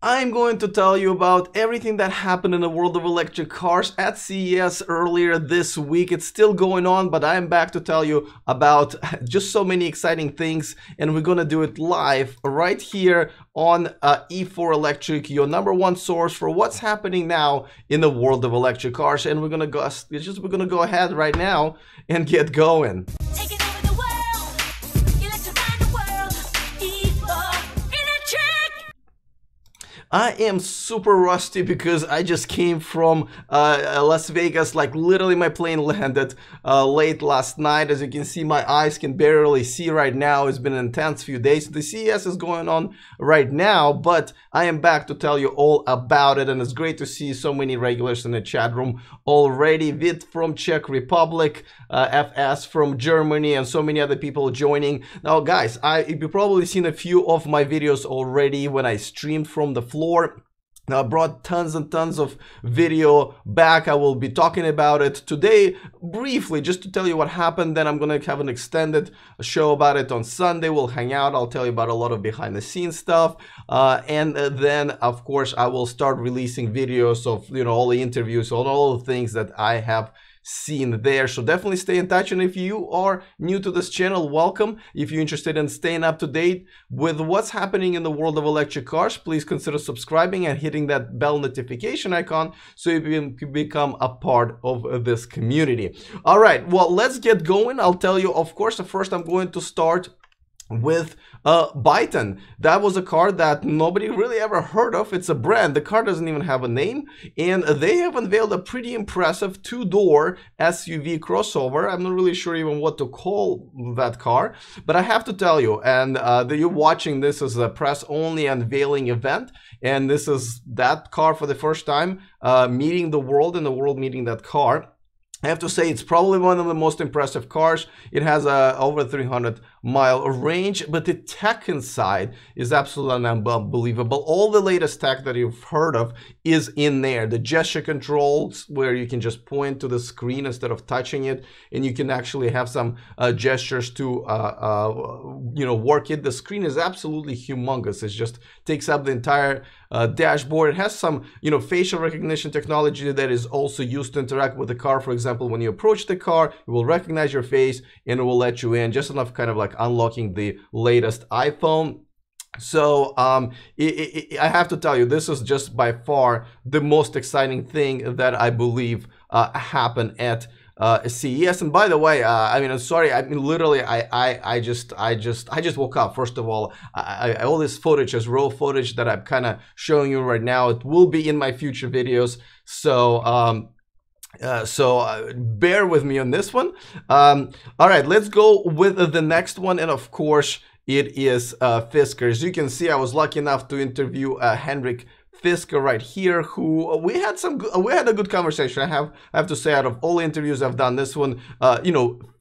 I'm going to tell you about everything that happened in the world of electric cars at CES earlier this week. It's still going on, but I'm back to tell you about just so many exciting things, and we're going to do it live right here on E4 Electric, your #1 source for what's happening now in the world of electric cars. And we're going to go ahead right now and get going. I am super rusty because I just came from Las Vegas. Like literally my plane landed late last night. As you can see, my eyes can barely see right now. It's been an intense few days. The CES is going on right now, but I am back to tell you all about it, and it's great to see so many regulars in the chat room already. Vid from Czech Republic, FS from Germany, and so many other people joining. Now guys, you've probably seen a few of my videos already when I streamed from the floor. Now I brought tons and tons of video back. I will be talking about it today briefly just to tell you what happened. Then I'm gonna have an extended show about it on Sunday. We'll hang out. I'll tell you about a lot of behind the scenes stuff, and then of course I will start releasing videos of all the interviews, on all the things that I have seen there. So definitely stay in touch, and if you are new to this channel, welcome. If you're interested in staying up to date with what's happening in the world of electric cars, please consider subscribing and hitting that bell notification icon so you can become a part of this community. All right, well, let's get going. I'll tell you, of course, first I'm going to start with Byton. That was a car that nobody really ever heard of. It's a brand. The car doesn't even have a name, and they have unveiled a pretty impressive two-door SUV crossover. I'm not really sure even what to call that car, but I have to tell you, and you're watching this as a press-only unveiling event, and this is that car for the first time meeting the world, and the world meeting that car. I have to say it's probably one of the most impressive cars. It has over 300-mile range, but the tech inside is absolutely unbelievable. All the latest tech that you've heard of is in there. The gesture controls, where you can just point to the screen instead of touching it, and you can actually have some gestures to work it. The screen is absolutely humongous. It just takes up the entire dashboard. It has some facial recognition technology that is also used to interact with the car. For example, when you approach the car, it will recognize your face and it will let you in, just enough kind of like unlocking the latest iPhone. So I have to tell you, this is just by far the most exciting thing that I believe happened at CES. And by the way, I mean, I'm sorry, I mean, literally, I just woke up. First of all, all this footage is raw footage that I'm kind of showing you right now. It will be in my future videos, so bear with me on this one. All right, let's go with the next one, and of course it is Fisker. As you can see, I was lucky enough to interview Henrik Fisker right here, who we had a good conversation. I have to say, out of all the interviews I've done, this one,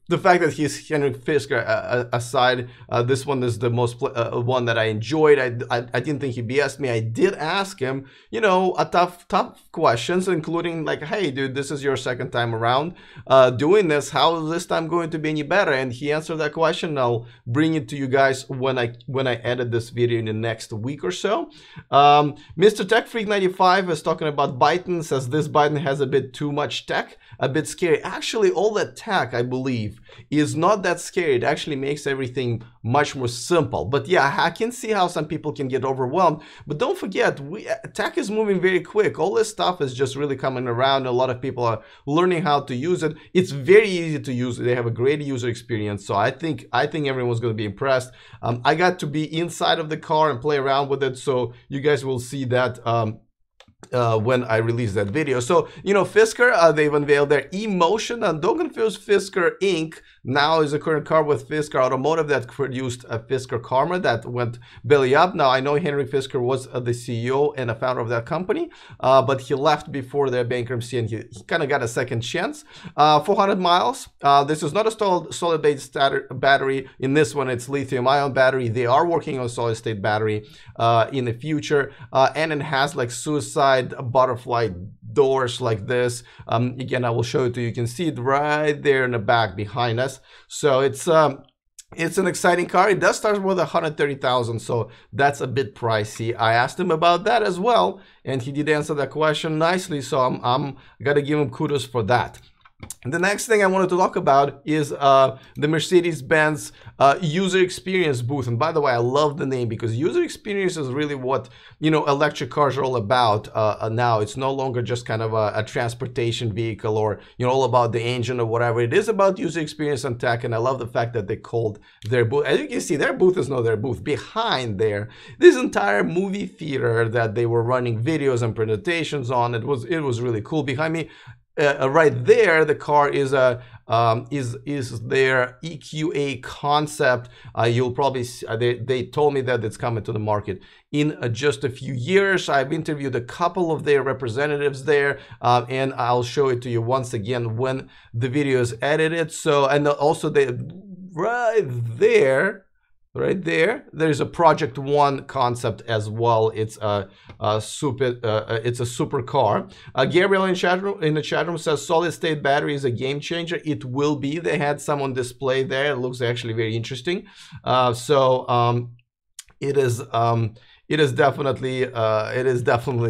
the fact that he's Henrik Fisker aside, this one is the most one that I enjoyed. I didn't think he'd BS me. I did ask him, a tough questions, including like, hey, dude, this is your second time around doing this. How is this time going to be any better? And he answered that question. I'll bring it to you guys when I edit this video in the next week or so. Mr. Tech Freak 95 is talking about Byton. Says this Byton has a bit too much tech, a bit scary. Actually, all that tech, I believe, is not that scary. It actually makes everything much more simple. But yeah, I can see how some people can get overwhelmed. But don't forget, tech is moving very quick. All this stuff is just really coming around. A lot of people are learning how to use it. It's very easy to use. They have a great user experience. So I think everyone's going to be impressed. I got to be inside of the car and play around with it, so you guys will see that when I release that video. So, Fisker, they've unveiled their E-Motion, and don't confuse Fisker Inc. now is a current car with Fisker Automotive that produced a Fisker Karma that went belly up. Now, I know Henrik Fisker was the CEO and a founder of that company, but he left before their bankruptcy, and he kind of got a second chance. 400 miles. This is not a solid-state battery. In this one, it's lithium-ion battery. They are working on solid-state battery in the future, and it has like suicide butterfly doors like this. Again, I will show it to you. You can see it right there in the back behind us. So it's It's an exciting car. It does start with 130,000, so that's a bit pricey. I asked him about that as well, and he did answer that question nicely, so I'm gotta give him kudos for that. The next thing I wanted to talk about is the Mercedes-Benz user experience booth. And by the way, I love the name because user experience is really what, you know, electric cars are all about now. It's no longer just kind of a transportation vehicle or, you know, all about the engine or whatever. It is about user experience and tech, and I love the fact that they called their booth. As you can see, their booth is not their booth. Behind there, this entire movie theater that they were running videos and presentations on, it was really cool. Behind me, right there, the car is their EQA concept. You'll probably see, they told me that it's coming to the market in just a few years. I've interviewed a couple of their representatives there, and I'll show it to you once again when the video is edited. So, and also they right there, there's a Project One concept as well. It's a super car. Gabriel in the chat room says solid state battery is a game changer. It will be. They had some on display there. It looks actually very interesting. It is definitely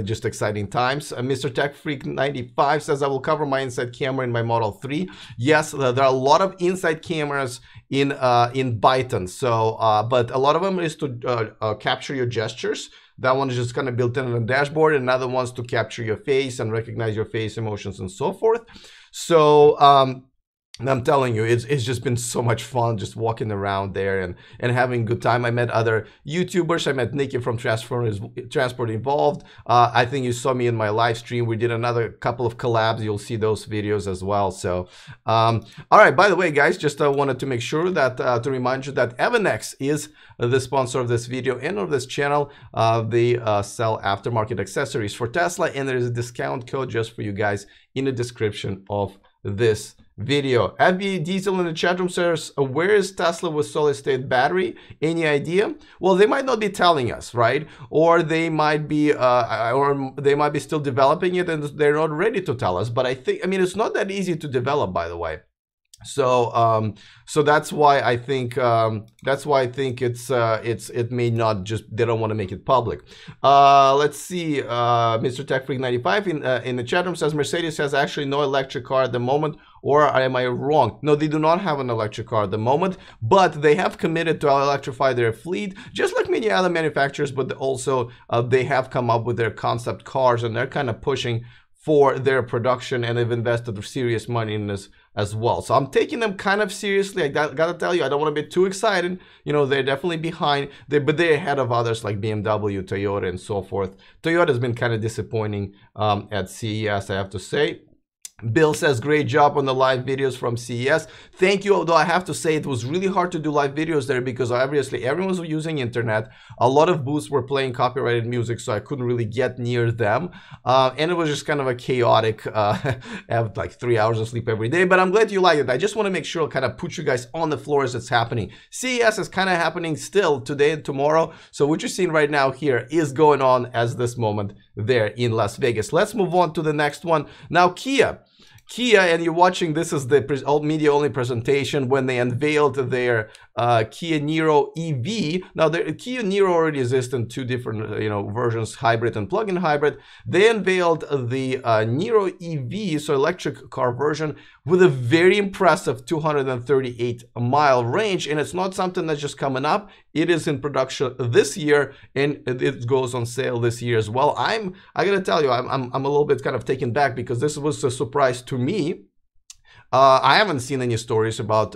just exciting times. Mr. Tech Freak 95 says I will cover my inside camera in my Model 3. Yes, there are a lot of inside cameras in Byton. So, but a lot of them is to capture your gestures. That one is just kind of built in on the dashboard. Another one's to capture your face and recognize your face, emotions, and so forth. So, and I'm telling you, it's just been so much fun just walking around there and having a good time. I met other YouTubers. I met Nikki from Transport Involved. I think you saw me in my live stream. We did another couple of collabs. You'll see those videos as well. So, all right. By the way, guys, just wanted to make sure that to remind you that Evanex is the sponsor of this video and of this channel. They sell aftermarket accessories for Tesla, and there is a discount code just for you guys in the description of this video. FB Diesel in the chat room says, where is Tesla with solid state battery? Any idea? Well, they might not be telling us, right? Or they might be still developing it and they're not ready to tell us. But I mean, it's not that easy to develop, by the way. So so that's why I think it may not just, they don't want to make it public. Let's see, Mr. Tech Freak 95 in the chat room says Mercedes has actually no electric car at the moment, or am I wrong? No, they do not have an electric car at the moment, but they have committed to electrify their fleet, just like many other manufacturers, but also they have come up with their concept cars, and they're kind of pushing for their production, and they've invested serious money in this as well. So I'm taking them kind of seriously. I gotta tell you, I don't want to be too excited. You know, they're definitely behind, but they're ahead of others like BMW, Toyota, and so forth. Toyota's been kind of disappointing at CES, I have to say. Bill says, great job on the live videos from CES. Thank you, although I have to say it was really hard to do live videos there because obviously everyone was using internet. A lot of booths were playing copyrighted music, so I couldn't really get near them. And it was just kind of a chaotic, I have like 3 hours of sleep every day, but I'm glad you like it. I just want to make sure I'll kind of put you guys on the floor as it's happening. CES is kind of happening still today and tomorrow. So what you're seeing right now here is going on as this moment there in Las Vegas. Let's move on to the next one. Now, Kia, and you're watching, this is the media only presentation when they unveiled their Kia Niro EV. Now, the Kia Niro already exists in two different versions, hybrid and plug-in hybrid. They unveiled the Niro EV, so electric car version, with a very impressive 238-mile range, and it's not something that's just coming up. It is in production this year, and it goes on sale this year as well. I gotta tell you, I'm a little bit kind of taken back because this was a surprise to me. I haven't seen any stories about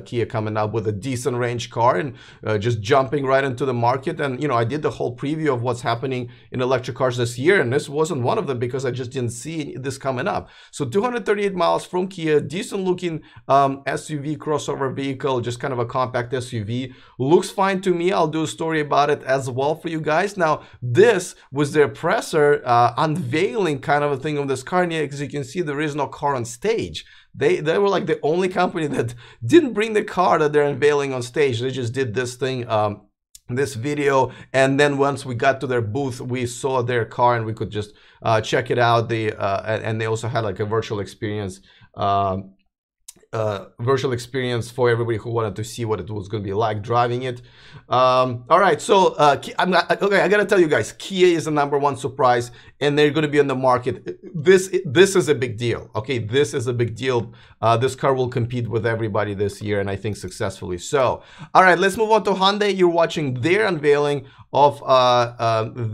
Kia coming up with a decent range car and just jumping right into the market. And, I did the whole preview of what's happening in electric cars this year, and this wasn't one of them because I just didn't see this coming up. So 238 miles from Kia, decent looking SUV crossover vehicle, just kind of a compact SUV. Looks fine to me. I'll do a story about it as well for you guys. Now, this was their presser unveiling kind of a thing of this car. And as you can see, there is no car on stage. They were like the only company that didn't bring the car that they're unveiling on stage. They just did this thing, this video, and then once we got to their booth, we saw their car and we could just check it out. And they also had like a virtual experience virtual experience for everybody who wanted to see what it was going to be like driving it. All right, so okay, I gotta tell you guys, Kia is the #1 surprise, and they're going to be on the market. This is a big deal. Okay, this is a big deal. This car will compete with everybody this year, and I think successfully. So, all right, let's move on to Hyundai. You're watching their unveiling of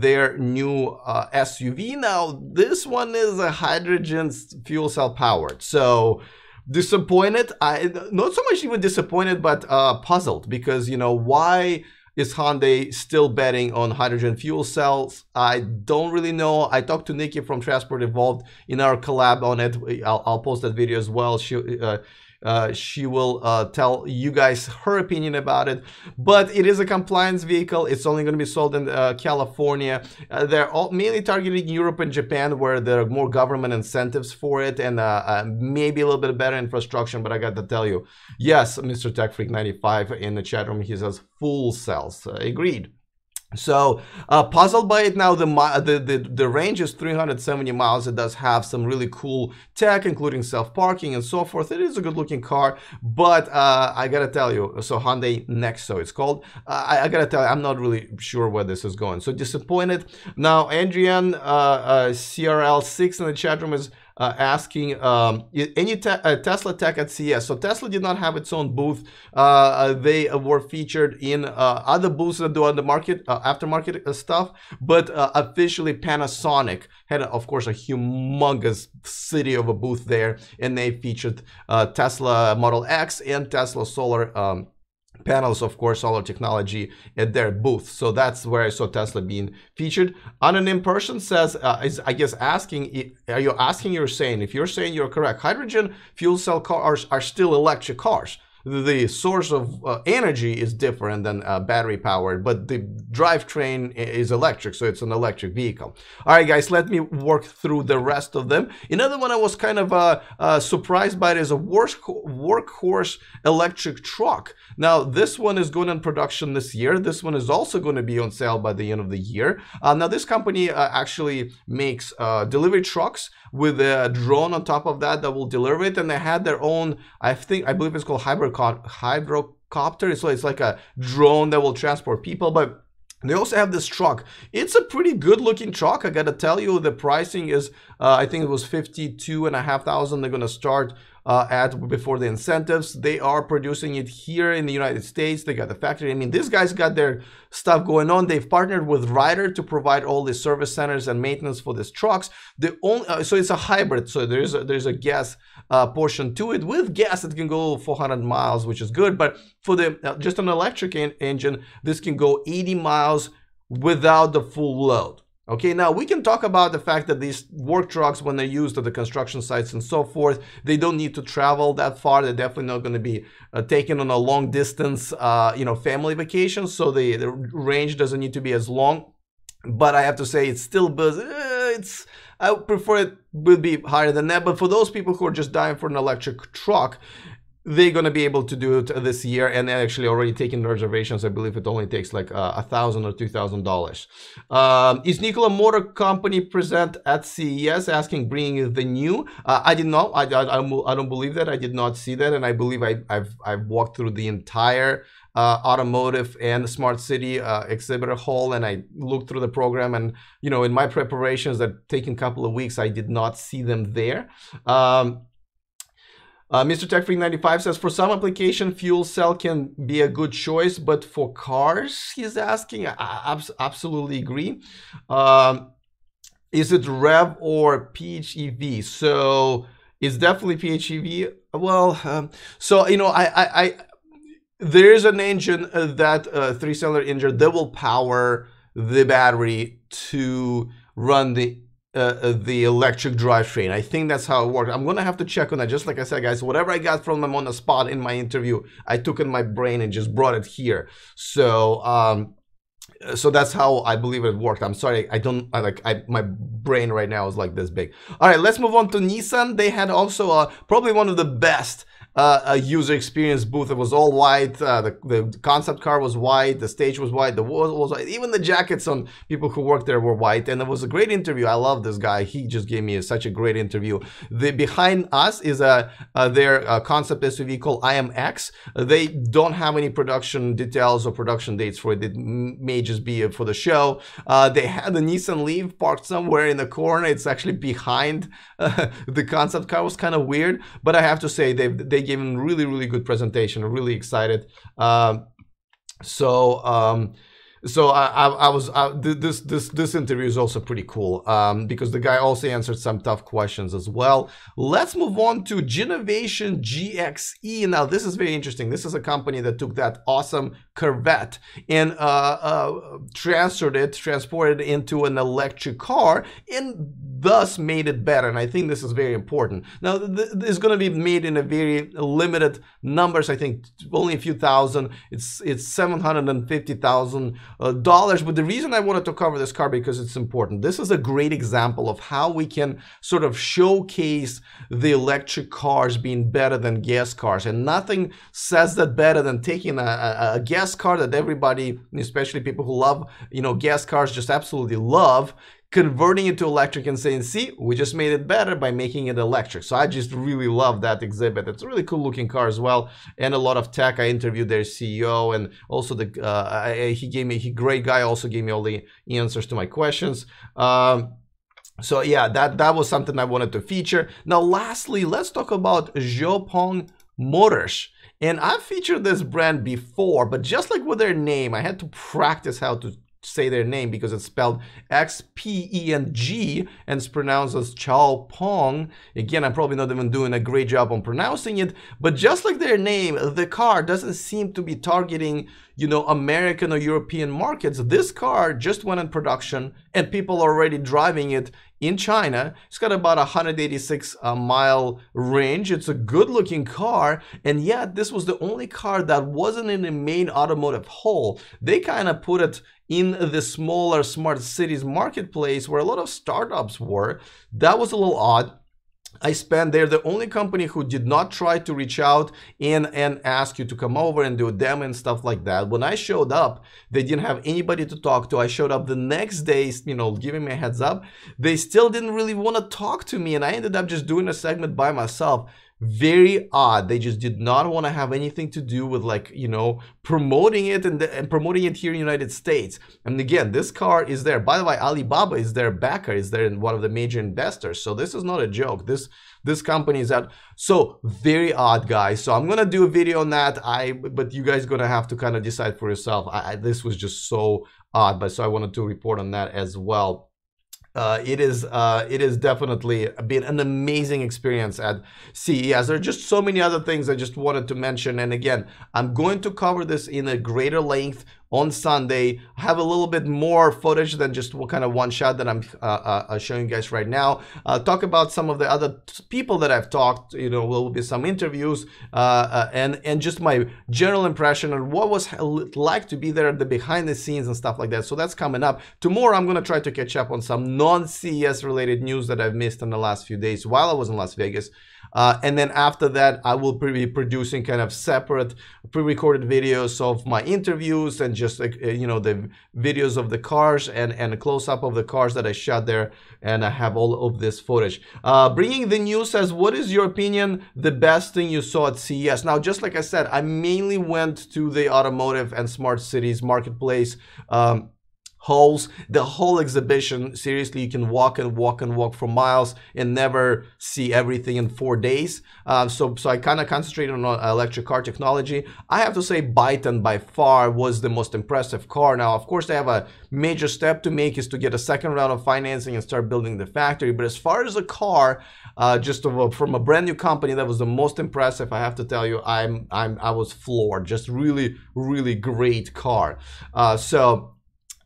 their new SUV. Now, this one is a hydrogen fuel cell powered. So, disappointed. Not so much even disappointed, but puzzled, because, you know, why is Hyundai still betting on hydrogen fuel cells? I don't really know. I talked to Nikki from Transport Evolved in our collab on it. I'll post that video as well. She will tell you guys her opinion about it, but it is a compliance vehicle. It's only going to be sold in California. They're all mainly targeting Europe and Japan, where there are more government incentives for it, and maybe a little bit better infrastructure. But I got to tell you, yes, Mr. Tech Freak 95 in the chat room, he says full cells. Agreed. So puzzled by it. Now the range is 370 miles. It does have some really cool tech, including self-parking and so forth. It is a good looking car, but I gotta tell you, so Hyundai Nexo it's called. I gotta tell you, I'm not really sure where this is going. So disappointed. Now Adrian CRL6 in the chat room is asking any Tesla tech at CES. So Tesla did not have its own booth. They were featured in other booths that do on the market, aftermarket stuff, but officially Panasonic had, of course, a humongous city of a booth there, and they featured Tesla Model X and Tesla solar panels, of course, solar technology at their booth. So that's where I saw Tesla being featured. Anonym person says, is I guess asking, are you asking, you're saying, if you're saying you're correct, hydrogen fuel cell cars are still electric cars. The source of energy is different than battery powered, but the drivetrain is electric, so it's an electric vehicle. All right, guys, let me work through the rest of them. Another one I was kind of surprised by is a Workhorse electric truck. Now, this one is going in production this year. This one is also going to be on sale by the end of the year. Now, this company actually makes delivery trucks with a drone on top of that will deliver it, and they had their own, I believe it's called hydrocopter. So it's like a drone that will transport people, but they also have this truck. It's a pretty good looking truck. I gotta tell you, the pricing is I think it was $52,500. They're gonna start at before the incentives. They are producing it here in the United States. They got the factory. I mean, these guys got their stuff going on. They've partnered with Ryder to provide all the service centers and maintenance for these trucks. The only so it's a hybrid. So there's a gas portion to it. With gas, it can go 400 miles, which is good. But for the just an electric engine, this can go 80 miles without the full load. Okay, now we can talk about the fact that these work trucks, when they're used at the construction sites and so forth, they don't need to travel that far. They're definitely not going to be taken on a long distance, family vacation. So the range doesn't need to be as long. But I have to say, it's still I prefer it would be higher than that. But for those people who are just dying for an electric truck, they're going to be able to do it this year, and they're actually already taking reservations. I believe it only takes like $1,000 or $2,000. Is Nikola Motor Company present at CES asking bringing the new? I did not. I don't believe that. I did not see that, and I believe I've walked through the entire automotive and smart city exhibitor hall, and I looked through the program, and in my preparations that taken a couple of weeks, I did not see them there. Mr. Tech Freak 95 says, for some application, fuel cell can be a good choice, but for cars, he's asking. I absolutely agree. Is it REV or PHEV? So it's definitely PHEV. Well, there is an engine that 3-cylinder engine that will power the battery to run the electric drivetrain. I think that's how it works. I'm gonna have to check on that. Just like I said, guys, whatever I got from them on the spot in my interview, I took in my brain and just brought it here. So so that's how I believe it worked. I'm sorry, my brain right now is like this big. All right, let's move on to Nissan. They had also probably one of the best a user experience booth. It was all white. The concept car was white. The stage was white. The wall was white. Even the jackets on people who worked there were white. And it was a great interview. I love this guy. He just gave me such a great interview. Behind us is their concept SUV called IMX. They don't have any production details or production dates for it. It may just be for the show. They had the Nissan Leaf parked somewhere in the corner. It's actually behind the concept car. It was kind of weird, but I have to say they gave a really good presentation. I'm really excited. This interview is also pretty cool because the guy also answered some tough questions as well. Let's move on to Genovation GXE. Now this is very interesting. This is a company that took that awesome Corvette and transported it into an electric car and thus made it better. And I think this is very important. Now this is going to be made in a very limited numbers. I think only a few thousand. It's $750,000. But the reason I wanted to cover this car because it's important. This is a great example of how we can sort of showcase the electric cars being better than gas cars, and nothing says that better than taking a gas car that everybody, especially people who love, you know, gas cars, just absolutely love, converting it to electric and saying, see, we just made it better by making it electric. So I just really love that exhibit. It's a really cool looking car as well, and a lot of tech. I interviewed their CEO, and also great guy, also gave me all the answers to my questions. So yeah, that was something I wanted to feature. Now lastly, let's talk about XPeng Motors. And I've featured this brand before, but just like with their name, I had to practice how to say their name because it's spelled XPENG and it's pronounced as XPeng. Again, I'm probably not even doing a great job on pronouncing it, but just like their name, the car doesn't seem to be targeting, you know, American or European markets. This car just went in production and people are already driving it in China. It's got about 186 mile range. It's a good looking car, and yet this was the only car that wasn't in the main automotive hall. They kind of put it in the smaller smart cities marketplace where a lot of startups were. That was a little odd. They're the only company who did not try to reach out and ask you to come over and do a demo and stuff like that. When I showed up, they didn't have anybody to talk to. I showed up the next day, you know, giving me a heads up. They still didn't really want to talk to me, and I ended up just doing a segment by myself. Very odd. They just did not want to have anything to do with, like, you know, promoting it and promoting it here in the United States. And again, this car is there. By the way, Alibaba is their backer, is there, one of the major investors. So this is not a joke. This company is out. So very odd, guys. So I'm gonna do a video on that. But you guys gonna have to kind of decide for yourself. This was just so odd. But so I wanted to report on that as well. It is definitely been an amazing experience at CES. There are just so many other things I just wanted to mention, and again, I'm going to cover this in a greater length on Sunday. I have a little bit more footage than just what kind of one shot that I'm showing you guys right now. Talk about some of the other people that I've talked, you know, will be some interviews and just my general impression on what was like to be there at the behind the scenes and stuff like that. So that's coming up. Tomorrow I'm going to try to catch up on some non-CES related news that I've missed in the last few days while I was in Las Vegas. And then after that, I will be producing kind of separate pre-recorded videos of my interviews and just, like, you know, the videos of the cars and a close-up of the cars that I shot there. And I have all of this footage. Bringing the News says, what is your opinion, the best thing you saw at CES? Now, just like I said, I mainly went to the automotive and smart cities marketplace halls. The whole exhibition, seriously, you can walk and walk and walk for miles and never see everything in 4 days. So I kind of concentrated on electric car technology. I have to say Byton by far was the most impressive car. Now, of course, they have a major step to make, is to get a second round of financing and start building the factory. But as far as a car, from a brand new company, that was the most impressive. I have to tell you, I was floored. Just really, really great car.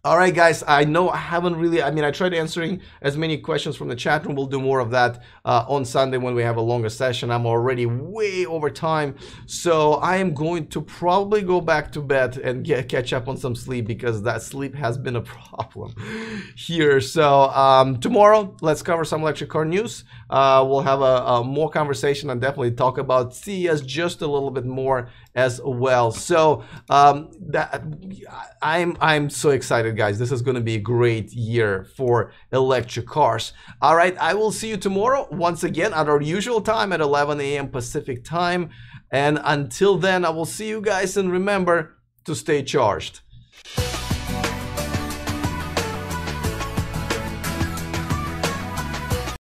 All right, guys, I know I haven't really, I tried answering as many questions from the chat room. We'll do more of that on Sunday when we have a longer session. I'm already way over time. So I am going to probably go back to bed and catch up on some sleep, because that sleep has been a problem here. So tomorrow, let's cover some electric car news. We'll have a more conversation and definitely talk about CES just a little bit more as well. So I'm so excited, guys. This is going to be a great year for electric cars. All right, I will see you tomorrow once again at our usual time at 11 a.m. Pacific time. And until then, I will see you guys, and remember to stay charged.